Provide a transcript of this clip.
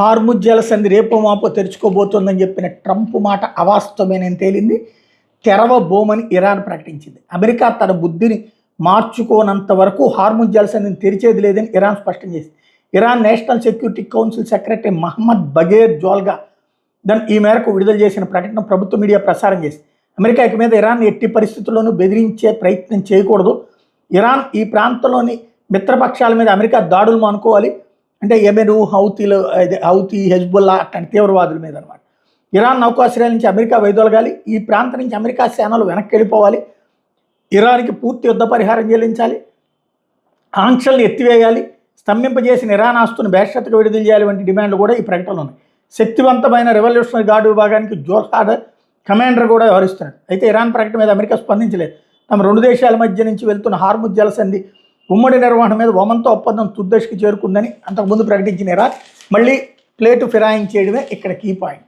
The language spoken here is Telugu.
హార్ముజ్ జలసంధి రేపో మాపో తెరుచుకోబోతోందని చెప్పిన ట్రంప్ మాట అవాస్తవమేనని తేలింది. తెరవబోమని ఇరాన్ ప్రకటించింది. అమెరికా తన బుద్ధిని మార్చుకోనంత వరకు హార్ముజ్ జలసంధిని తెరిచేది లేదని ఇరాన్ స్పష్టం చేసింది. Iran national security council secretary Mohammad Bagher Zolghadr ఈ మేరకు విడుదల చేసిన ప్రకటన ప్రభుత్వ మీడియా ప్రసారం చేసింది. అమెరికా ఇక మీద ఇరాన్ ఎట్టి పరిస్థితుల్లోనూ బెదిరించే ప్రయత్నం చేయకూడదు. ఇరాన్ ఈ ప్రాంతంలోని మిత్రపక్షాల మీద అమెరికా దాడులు మానుకోవాలి. అంటే యెమెన్, హౌతీ, హెజ్బుల్లా అట్లాంటి తీవ్రవాదుల మీద అనమాట. ఇరాన్ నౌకాశ్రయాల నుంచి అమెరికా వైదొలగాలి. ఈ ప్రాంతం నుంచి అమెరికా సేనలు వెనక్కి వెళ్ళిపోవాలి. ఇరాన్కి పూర్తి యుద్ధ పరిహారం చెల్లించాలి. ఆంక్షల్ని ఎత్తివేయాలి. స్తంభింపజేసిన ఇరాన్ ఆస్తును బేషరతుగా విడుదల చేయాలి వంటి డిమాండ్లు కూడా ఈ ప్రకటనలో ఉన్నాయి. శక్తివంతమైన రెవల్యూషనరీ గార్డు విభాగానికి జోల్హాడ్ కమాండర్ కూడా వ్యవహరిస్తున్నాడు. అయితే ఇరాన్ ప్రకటన మీద అమెరికా స్పందించలేదు. తమ రెండు దేశాల మధ్య నుంచి వెళ్తున్న హార్ముజ్ జలసంధి ఉమ్మడి నిర్వహణ మీద ఒమన్తో ఒప్పందం తుద్దశకి చేరుకుందని అంతకుముందు ప్రకటించిన ఇరాన్ మళ్ళీ ప్లేటు ఫిరాయించేయడమే ఇక్కడ కీ పాయింట్.